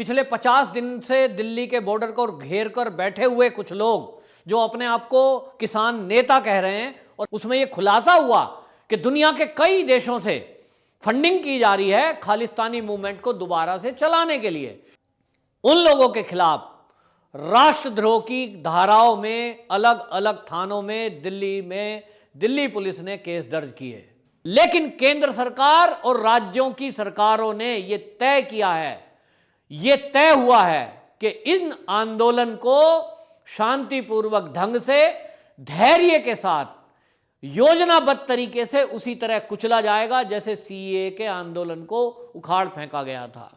पिछले 50 दिन से दिल्ली के बॉर्डर को घेर कर बैठे हुए कुछ लोग जो अपने आप को किसान नेता कह रहे हैं, और उसमें यह खुलासा हुआ कि दुनिया के कई देशों से फंडिंग की जा रही है खालिस्तानी मूवमेंट को दोबारा से चलाने के लिए। उन लोगों के खिलाफ राष्ट्रद्रोह की धाराओं में अलग अलग थानों में दिल्ली पुलिस ने केस दर्ज किए। लेकिन केंद्र सरकार और राज्यों की सरकारों ने यह तय किया है, यह तय हुआ है कि इन आंदोलन को शांतिपूर्वक ढंग से, धैर्य के साथ, योजनाबद्ध तरीके से उसी तरह कुचला जाएगा जैसे सीएए के आंदोलन को उखाड़ फेंका गया था।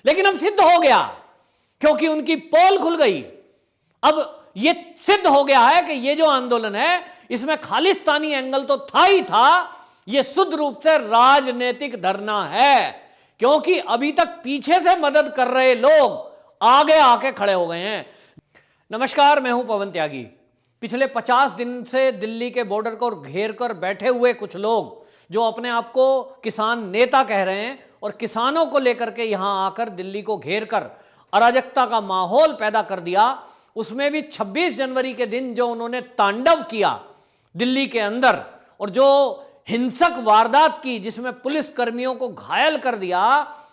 लेकिन अब सिद्ध हो गया, क्योंकि उनकी पोल खुल गई। अब यह सिद्ध हो गया है कि यह जो आंदोलन है इसमें खालिस्तानी एंगल तो था ही था, यह शुद्ध रूप से राजनीतिक धरना है, क्योंकि अभी तक पीछे से मदद कर रहे लोग आगे आके खड़े हो गए हैं। नमस्कार, मैं हूं पवन त्यागी। पिछले 50 दिन से दिल्ली के बॉर्डर को घेर कर बैठे हुए कुछ लोग जो अपने आप को किसान नेता कह रहे हैं और किसानों को लेकर के यहां आकर दिल्ली को घेर कर अराजकता का माहौल पैदा कर दिया, उसमें भी 26 जनवरी के दिन जो उन्होंने तांडव किया दिल्ली के अंदर और जो हिंसक वारदात की जिसमें पुलिस कर्मियों को घायल कर दिया,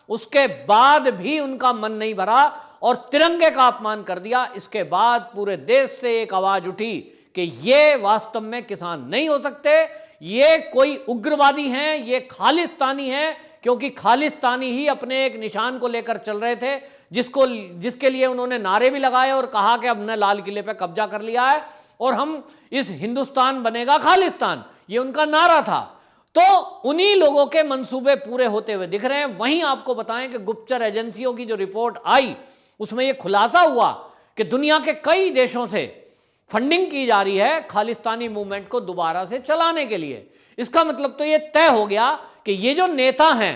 उसके बाद भी उनका मन नहीं भरा और तिरंगे का अपमान कर दिया। इसके बाद पूरे देश से एक आवाज उठी कि ये वास्तव में किसान नहीं हो सकते, ये कोई उग्रवादी हैं, ये खालिस्तानी हैं, क्योंकि खालिस्तानी ही अपने एक निशान को लेकर चल रहे थे जिसके लिए उन्होंने नारे भी लगाए और कहा कि अब ने लाल किले पे कब्जा कर लिया है और हम इस हिंदुस्तान बनेगा खालिस्तान, ये उनका नारा था। तो उन्हीं लोगों के मंसूबे पूरे होते हुए दिख रहे हैं। वहीं आपको बताएं कि गुप्तचर एजेंसियों की जो रिपोर्ट आई उसमें यह खुलासा हुआ कि दुनिया के कई देशों से फंडिंग की जा रही है खालिस्तानी मूवमेंट को दोबारा से चलाने के लिए। इसका मतलब तो यह तय हो गया कि ये जो नेता हैं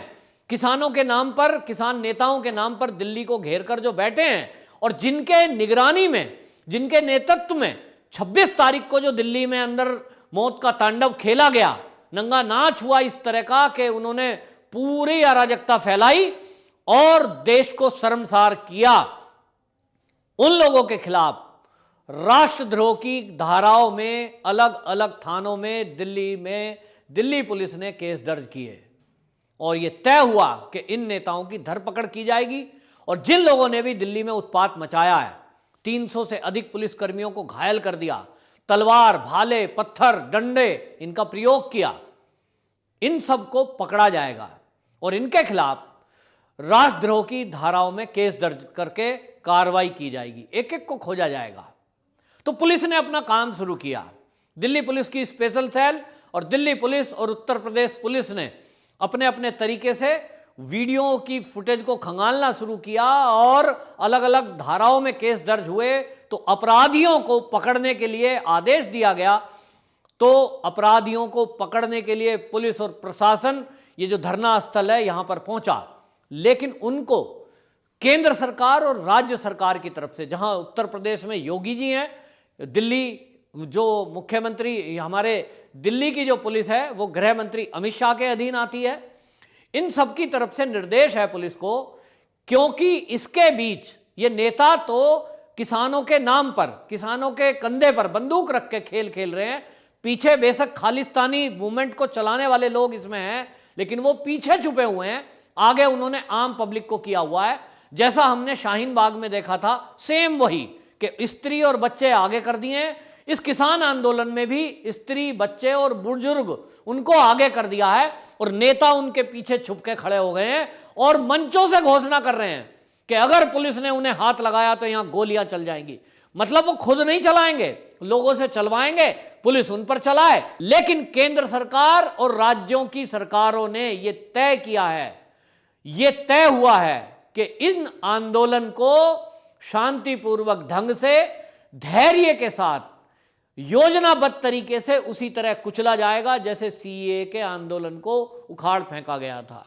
किसानों के नाम पर, किसान नेताओं के नाम पर दिल्ली को घेर कर जो बैठे हैं और जिनके निगरानी में, जिनके नेतृत्व में 26 तारीख को जो दिल्ली में अंदर मौत का तांडव खेला गया, नंगा नाच हुआ इस तरह का कि उन्होंने पूरी अराजकता फैलाई और देश को शर्मसार किया, उन लोगों के खिलाफ राष्ट्रद्रोह की धाराओं में अलग अलग थानों में दिल्ली पुलिस ने केस दर्ज किए और यह तय हुआ कि इन नेताओं की धरपकड़ की जाएगी। और जिन लोगों ने भी दिल्ली में उत्पात मचाया है, 300 से अधिक पुलिस कर्मियों को घायल कर दिया, तलवार, भाले, पत्थर, डंडे इनका प्रयोग किया, इन सब को पकड़ा जाएगा और इनके खिलाफ राष्ट्रद्रोह की धाराओं में केस दर्ज करके कार्रवाई की जाएगी, एक एक को खोजा जाएगा। तो पुलिस ने अपना काम शुरू किया। दिल्ली पुलिस की स्पेशल सेल और दिल्ली पुलिस और उत्तर प्रदेश पुलिस ने अपने अपने तरीके से वीडियो की फुटेज को खंगालना शुरू किया और अलग अलग धाराओं में केस दर्ज हुए। तो अपराधियों को पकड़ने के लिए आदेश दिया गया। तो अपराधियों को पकड़ने के लिए पुलिस और प्रशासन ये जो धरना स्थल है यहां पर पहुंचा, लेकिन उनको केंद्र सरकार और राज्य सरकार की तरफ से, जहां उत्तर प्रदेश में योगी जी हैं, दिल्ली जो मुख्यमंत्री, हमारे दिल्ली की जो पुलिस है वो गृह मंत्री अमित शाह के अधीन आती है, इन सब की तरफ से निर्देश है पुलिस को, क्योंकि इसके बीच ये नेता तो किसानों के नाम पर, किसानों के कंधे पर बंदूक रख के खेल खेल रहे हैं। पीछे बेशक खालिस्तानी मूवमेंट को चलाने वाले लोग इसमें हैं, लेकिन वो पीछे छुपे हुए हैं, आगे उन्होंने आम पब्लिक को किया हुआ है। जैसा हमने शाहीन बाग में देखा था, सेम वही कि स्त्री और बच्चे आगे कर दिए। इस किसान आंदोलन में भी स्त्री, बच्चे और बुजुर्ग उनको आगे कर दिया है और नेता उनके पीछे छुप के खड़े हो गए हैं और मंचों से घोषणा कर रहे हैं कि अगर पुलिस ने उन्हें हाथ लगाया तो यहां गोलियां चल जाएंगी। मतलब वो खुद नहीं चलाएंगे, लोगों से चलवाएंगे, पुलिस उन पर चलाए। लेकिन केंद्र सरकार और राज्यों की सरकारों ने यह तय किया है, यह तय हुआ है कि इन आंदोलन को शांतिपूर्वक ढंग से, धैर्य के साथ, योजनाबद्ध तरीके से उसी तरह कुचला जाएगा जैसे सीएए के आंदोलन को उखाड़ फेंका गया था।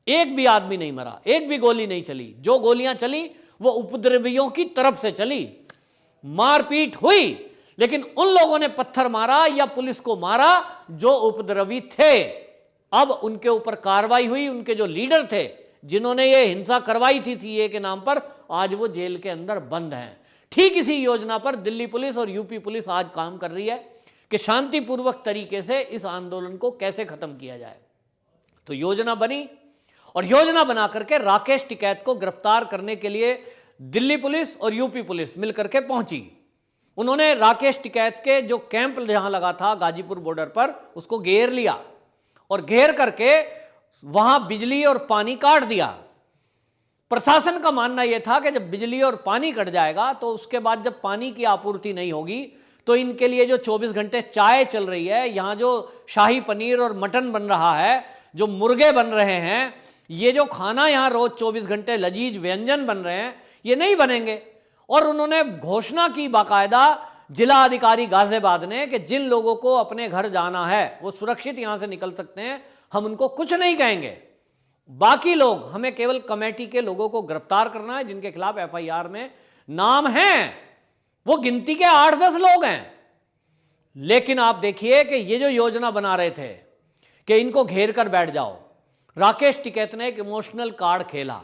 एक भी आदमी नहीं मरा, एक भी गोली नहीं चली। जो गोलियां चली वो उपद्रवियों की तरफ से चली, मारपीट हुई, लेकिन उन लोगों ने पत्थर मारा या पुलिस को मारा जो उपद्रवी थे। अब उनके ऊपर कार्रवाई हुई, उनके जो लीडर थे जिन्होंने ये हिंसा करवाई थी सीए के नाम पर, आज वो जेल के अंदर बंद हैं। ठीक इसी योजना पर दिल्ली पुलिस और यूपी पुलिस आज काम कर रही है कि शांतिपूर्वक तरीके से इस आंदोलन को कैसे खत्म किया जाए। तो योजना बनी और योजना बना करके राकेश टिकैत को गिरफ्तार करने के लिए दिल्ली पुलिस और यूपी पुलिस मिलकर के पहुंची। उन्होंने राकेश टिकैत के जो कैंप जहां लगा था गाजीपुर बॉर्डर पर, उसको घेर लिया और घेर करके वहां बिजली और पानी काट दिया। प्रशासन का मानना यह था कि जब बिजली और पानी कट जाएगा तो उसके बाद जब पानी की आपूर्ति नहीं होगी तो इनके लिए जो 24 घंटे चाय चल रही है, यहां जो शाही पनीर और मटन बन रहा है, जो मुर्गे बन रहे हैं, ये जो खाना यहां रोज 24 घंटे लजीज व्यंजन बन रहे हैं, ये नहीं बनेंगे। और उन्होंने घोषणा की बाकायदा जिला अधिकारी गाजियाबाद ने कि जिन लोगों को अपने घर जाना है वो सुरक्षित यहां से निकल सकते हैं, हम उनको कुछ नहीं कहेंगे। बाकी लोग, हमें केवल कमेटी के लोगों को गिरफ्तार करना है जिनके खिलाफ एफआईआर में नाम हैं, वो गिनती के 8-10 लोग हैं। लेकिन आप देखिए कि ये जो योजना बना रहे थे कि इनको घेर कर बैठ जाओ, राकेश टिकैत ने एक इमोशनल कार्ड खेला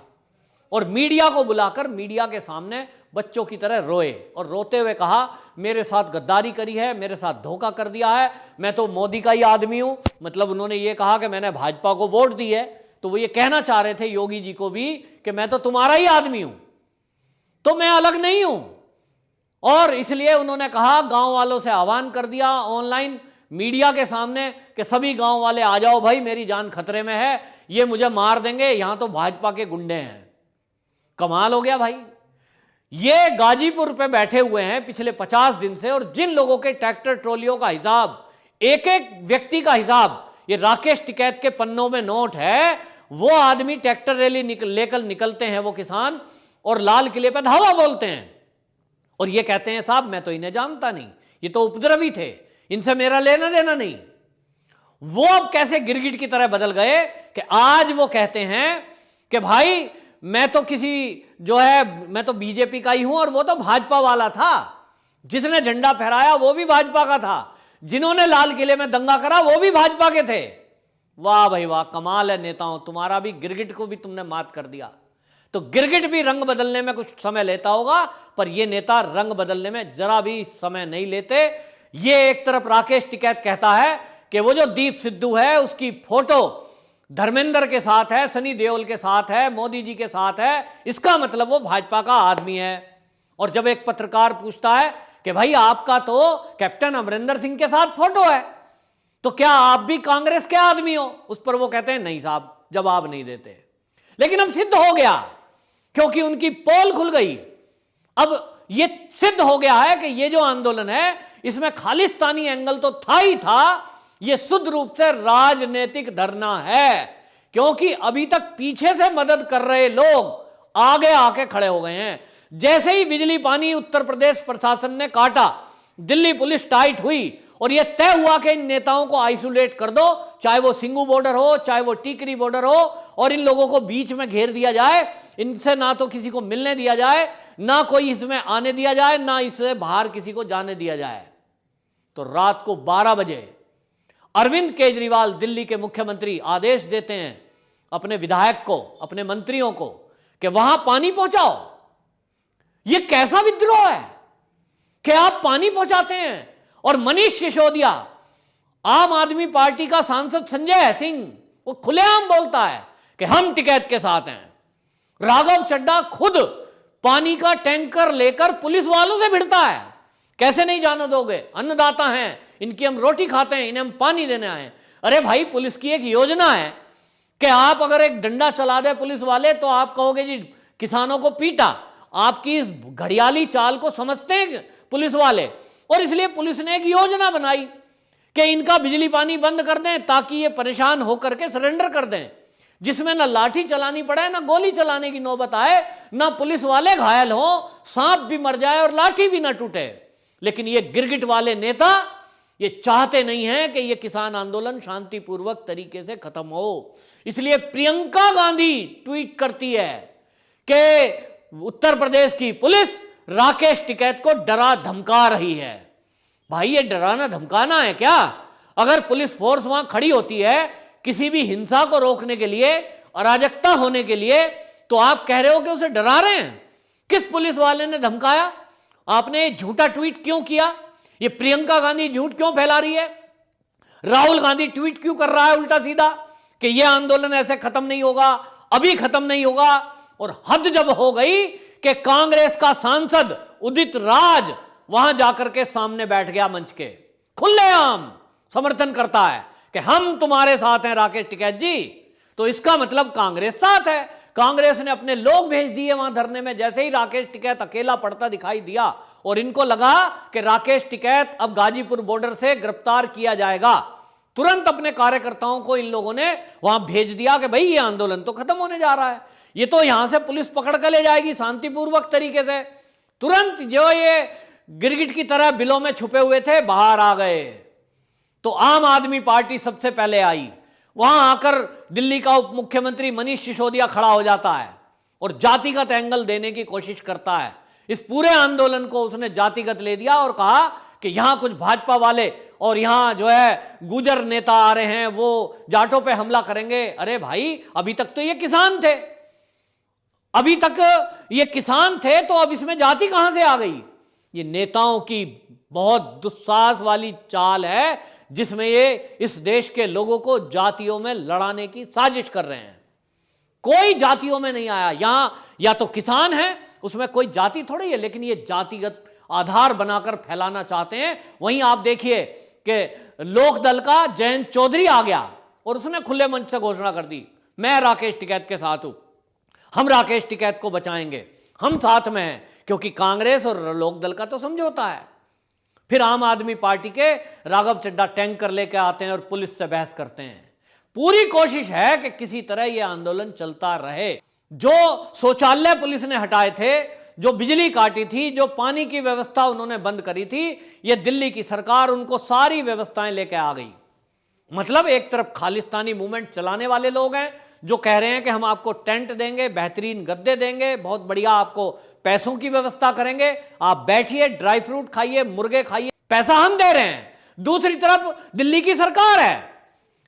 और मीडिया को बुलाकर मीडिया के सामने बच्चों की तरह रोए और रोते हुए कहा, मेरे साथ गद्दारी करी है, मेरे साथ धोखा कर दिया है, मैं तो मोदी का ही आदमी हूं। मतलब उन्होंने ये कहा कि मैंने भाजपा को वोट दी है, तो वो ये कहना चाह रहे थे योगी जी को भी कि मैं तो तुम्हारा ही आदमी हूं, तो मैं अलग नहीं हूं। और इसलिए उन्होंने कहा, गांव वालों से आह्वान कर दिया ऑनलाइन मीडिया के सामने कि सभी गांव वाले आ जाओ भाई, मेरी जान खतरे में है, ये मुझे मार देंगे, यहां तो भाजपा के गुंडे हैं। कमाल हो गया भाई। ये गाजीपुर पे बैठे हुए हैं पिछले 50 दिन से, और जिन लोगों के ट्रैक्टर ट्रॉलियों का हिसाब, एक एक व्यक्ति का हिसाब ये राकेश टिकैत के पन्नों में नोट है। वो आदमी ट्रैक्टर रैली लेकर निकलते हैं वो किसान, और लाल किले पे धावा बोलते हैं और ये कहते हैं साहब मैं तो इन्हें जानता नहीं, ये तो उपद्रवी थे, इनसे मेरा लेना देना नहीं। वो अब कैसे गिरगिट की तरह बदल गए कि आज वो कहते हैं कि भाई मैं तो मैं तो बीजेपी का ही हूं और वो तो भाजपा वाला था, जिसने झंडा फहराया वो भी भाजपा का था, जिन्होंने लाल किले में दंगा करा वो भी भाजपा के थे। वाह भाई वाह, कमाल है नेताओं, तुम्हारा भी गिरगिट को भी तुमने मात कर दिया। तो गिरगिट भी रंग बदलने में कुछ समय लेता होगा, पर ये नेता रंग बदलने में जरा भी समय नहीं लेते। ये एक तरफ राकेश टिकैत कहता है कि वो जो दीप सिद्धू है उसकी फोटो धर्मेंद्र के साथ है, सनी देओल के साथ है, मोदी जी के साथ है, इसका मतलब वो भाजपा का आदमी है। और जब एक पत्रकार पूछता है कि भाई आपका तो कैप्टन अमरिंदर सिंह के साथ फोटो है, तो क्या आप भी कांग्रेस के आदमी हो, उस पर वो कहते हैं नहीं साहब, जवाब नहीं देते। लेकिन अब सिद्ध हो गया क्योंकि उनकी पोल खुल गई। अब ये सिद्ध हो गया है कि ये जो आंदोलन है इसमें खालिस्तानी एंगल तो था ही था, ये शुद्ध रूप से राजनीतिक धरना है, क्योंकि अभी तक पीछे से मदद कर रहे लोग आगे आके खड़े हो गए हैं। जैसे ही बिजली पानी उत्तर प्रदेश प्रशासन ने काटा, दिल्ली पुलिस टाइट हुई और यह तय हुआ कि इन नेताओं को आइसोलेट कर दो, चाहे वो सिंगू बॉर्डर हो, चाहे वो टीकरी बॉर्डर हो, और इन लोगों को बीच में घेर दिया जाए, इनसे ना तो किसी को मिलने दिया जाए, ना कोई इसमें आने दिया जाए, ना इससे बाहर किसी को जाने दिया जाए। तो रात को 12 बजे अरविंद केजरीवाल दिल्ली के मुख्यमंत्री आदेश देते हैं अपने विधायक को, अपने मंत्रियों को कि वहां पानी पहुंचाओ। यह कैसा विद्रोह है कि आप पानी पहुंचाते हैं? और मनीष सिसोदिया, आम आदमी पार्टी का सांसद संजय सिंह, वो खुलेआम बोलता है कि हम टिकैत के साथ हैं। राघव चड्ढा खुद पानी का टैंकर लेकर पुलिस वालों से भिड़ता है, कैसे नहीं जाने दोगे, अन्नदाता हैं, इनकी हम रोटी खाते हैं, इन्हें हम पानी देने आए। अरे भाई, पुलिस की एक योजना है कि आप अगर एक डंडा चला दे पुलिस वाले तो आप कहोगे जी किसानों को पीटा। आपकी इस घड़ियाली चाल को समझते हैं पुलिस वाले, और इसलिए पुलिस ने एक योजना बनाई कि इनका बिजली पानी बंद कर दें ताकि ये परेशान होकर के सरेंडर कर दें, जिसमें ना लाठी चलानी पड़े, ना गोली चलाने की नौबत आए, ना पुलिस वाले घायल हो, सांप भी मर जाए और लाठी भी ना टूटे। लेकिन ये गिरगिट वाले नेता ये चाहते नहीं हैं कि ये किसान आंदोलन शांतिपूर्वक तरीके से खत्म हो। इसलिए प्रियंका गांधी ट्वीट करती है कि उत्तर प्रदेश की पुलिस राकेश टिकैत को डरा धमका रही है। भाई, ये डराना धमकाना है क्या? अगर पुलिस फोर्स वहां खड़ी होती है किसी भी हिंसा को रोकने के लिए, अराजकता होने के लिए, तो आप कह रहे हो कि उसे डरा रहे हैं। किस पुलिस वाले ने धमकाया? आपने झूठा ट्वीट क्यों किया? ये प्रियंका गांधी झूठ क्यों फैला रही है? राहुल गांधी ट्वीट क्यों कर रहा है उल्टा सीधा कि यह आंदोलन ऐसे खत्म नहीं होगा, अभी खत्म नहीं होगा? और हद जब हो गई कि कांग्रेस का सांसद उदित राज वहां जाकर के सामने बैठ गया मंच के, खुलेआम समर्थन करता है कि हम तुम्हारे साथ हैं राकेश टिकैत जी, तो इसका मतलब कांग्रेस साथ है। कांग्रेस ने अपने लोग भेज दिए वहां धरने में। जैसे ही राकेश टिकैत अकेला पड़ता दिखाई दिया और इनको लगा कि राकेश टिकैत अब गाजीपुर बॉर्डर से गिरफ्तार किया जाएगा, तुरंत अपने कार्यकर्ताओं को इन लोगों ने वहां भेज दिया कि भाई ये आंदोलन तो खत्म होने जा रहा है, ये तो यहां से पुलिस पकड़ कर ले जाएगी शांतिपूर्वक तरीके से। तुरंत जो ये गिरगिट की तरह बिलों में छुपे हुए थे बाहर आ गए। तो आम आदमी पार्टी सबसे पहले आई। वहां आकर दिल्ली का उप मुख्यमंत्री मनीष सिसोदिया खड़ा हो जाता है और जातिगत एंगल देने की कोशिश करता है। इस पूरे आंदोलन को उसने जातिगत ले दिया और कहा कि यहां कुछ भाजपा वाले और यहां जो है गुजर नेता आ रहे हैं, वो जाटों पे हमला करेंगे। अरे भाई, अभी तक तो ये किसान थे, अभी तक ये किसान थे, तो अब इसमें जाति कहां से आ गई? ये नेताओं की बहुत दुस्साहस वाली चाल है, जिसमें ये इस देश के लोगों को जातियों में लड़ाने की साजिश कर रहे हैं। कोई जातियों में नहीं आया यहां, या तो किसान है, उसमें कोई जाति थोड़ी है, लेकिन ये जातिगत आधार बनाकर फैलाना चाहते हैं। वहीं आप देखिए कि लोकदल का जयंत चौधरी आ गया और उसने खुले मंच से घोषणा कर दी, मैं राकेश टिकैत के साथ हूं, हम राकेश टिकैत को बचाएंगे, हम साथ में हैं, क्योंकि कांग्रेस और लोकदल का तो समझौता है। फिर आम आदमी पार्टी के राघव चड्ढा टैंकर लेकर आते हैं और पुलिस से बहस करते हैं। पूरी कोशिश है कि किसी तरह यह आंदोलन चलता रहे। जो शौचालय पुलिस ने हटाए थे, जो बिजली काटी थी, जो पानी की व्यवस्था उन्होंने बंद करी थी, यह दिल्ली की सरकार उनको सारी व्यवस्थाएं लेके आ गई। मतलब एक तरफ खालिस्तानी मूवमेंट चलाने वाले लोग हैं जो कह रहे हैं कि हम आपको टेंट देंगे, बेहतरीन गद्दे देंगे, बहुत बढ़िया आपको पैसों की व्यवस्था करेंगे, आप बैठिए, ड्राई फ्रूट खाइए, मुर्गे खाइए, पैसा हम दे रहे हैं। दूसरी तरफ दिल्ली की सरकार है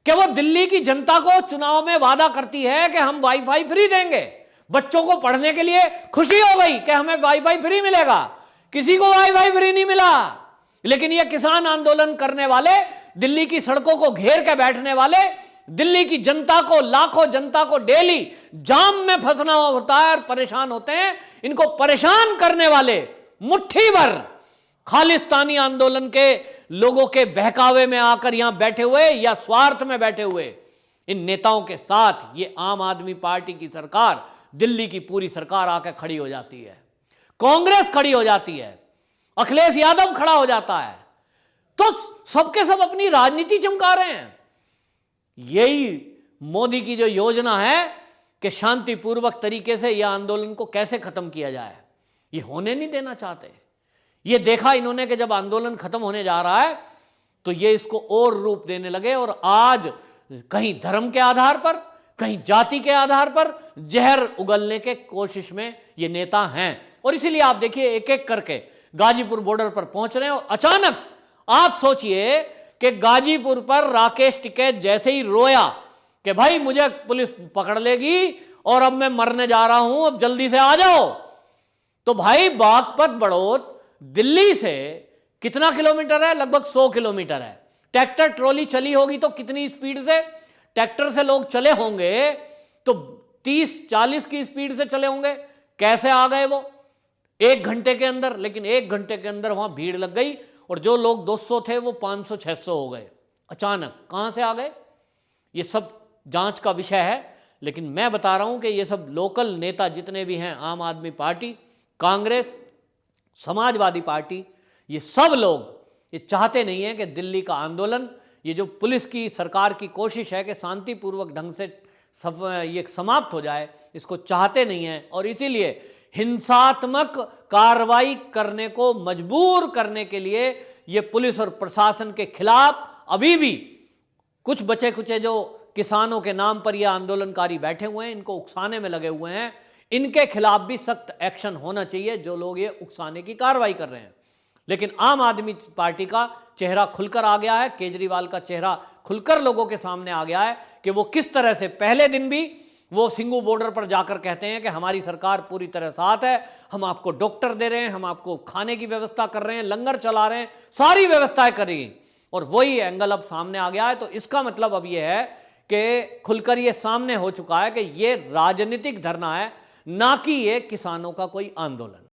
कि वो दिल्ली की जनता को चुनाव में वादा करती है कि हम वाईफाई फ्री देंगे। बच्चों को पढ़ने के लिए खुशी हो गई कि हमें वाईफाई फ्री मिलेगा, किसी को वाईफाई फ्री नहीं मिला। लेकिन ये किसान आंदोलन करने वाले, दिल्ली की सड़कों को घेर के बैठने वाले, दिल्ली की जनता को, लाखों जनता को डेली जाम में फंसना होता है और परेशान होते हैं, इनको परेशान करने वाले मुट्ठी भर खालिस्तानी आंदोलन के लोगों के बहकावे में आकर यहां बैठे हुए या स्वार्थ में बैठे हुए इन नेताओं के साथ ये आम आदमी पार्टी की सरकार, दिल्ली की पूरी सरकार आकर खड़ी हो जाती है, कांग्रेस खड़ी हो जाती है, अखिलेश यादव खड़ा हो जाता है। तो सबके सब अपनी राजनीति चमका रहे हैं। यही मोदी की जो योजना है कि शांतिपूर्वक तरीके से यह आंदोलन को कैसे खत्म किया जाए, ये होने नहीं देना चाहते। ये देखा इन्होंने कि जब आंदोलन खत्म होने जा रहा है तो ये इसको और रूप देने लगे और आज कहीं धर्म के आधार पर, कहीं जाति के आधार पर जहर उगलने के कोशिश में ये नेता हैं। और इसीलिए आप देखिए एक एक करके गाजीपुर बॉर्डर पर पहुंच रहे हैं और अचानक आप सोचिए कि गाजीपुर पर राकेश टिकैत जैसे ही रोया कि भाई मुझे पुलिस पकड़ लेगी और अब मैं मरने जा रहा हूं, अब जल्दी से आ जाओ, तो भाई बागपत बड़ौद दिल्ली से कितना किलोमीटर है? लगभग 100 किलोमीटर है। ट्रैक्टर ट्रॉली चली होगी तो कितनी स्पीड से ट्रैक्टर से लोग चले होंगे? तो 30-40 की स्पीड से चले होंगे। कैसे आ गए वो? 1 घंटे के अंदर। लेकिन 1 घंटे के अंदर वहां भीड़ लग गई और जो लोग 200 थे वो 500-600 हो गए। अचानक कहां से आ गए? ये सब जांच का विषय है। लेकिन मैं बता रहा हूं कि ये सब लोकल नेता जितने भी हैं, आम आदमी पार्टी, कांग्रेस, समाजवादी पार्टी, ये सब लोग ये चाहते नहीं है कि दिल्ली का आंदोलन, ये जो पुलिस की सरकार की कोशिश है कि शांतिपूर्वक ढंग से ये समाप्त हो जाए, इसको चाहते नहीं है। और इसीलिए हिंसात्मक कार्रवाई करने को मजबूर करने के लिए ये पुलिस और प्रशासन के खिलाफ अभी भी कुछ बचे कुचे जो किसानों के नाम पर ये आंदोलनकारी बैठे हुए हैं, इनको उकसाने में लगे हुए हैं, इनके खिलाफ भी सख्त एक्शन होना चाहिए जो लोग ये उकसाने की कार्रवाई कर रहे हैं। लेकिन आम आदमी पार्टी का चेहरा खुलकर आ गया है, केजरीवाल का चेहरा खुलकर लोगों के सामने आ गया है कि वो किस तरह से पहले दिन भी वो सिंगू बॉर्डर पर जाकर कहते हैं कि हमारी सरकार पूरी तरह साथ है, हम आपको डॉक्टर दे रहे हैं, हम आपको खाने की व्यवस्था कर रहे हैं, लंगर चला रहे हैं, सारी व्यवस्थाएं करी। और वही एंगल अब सामने आ गया है। तो इसका मतलब अब यह है कि खुलकर यह सामने हो चुका है कि यह राजनीतिक धरना है, ना कि यह किसानों का कोई आंदोलन।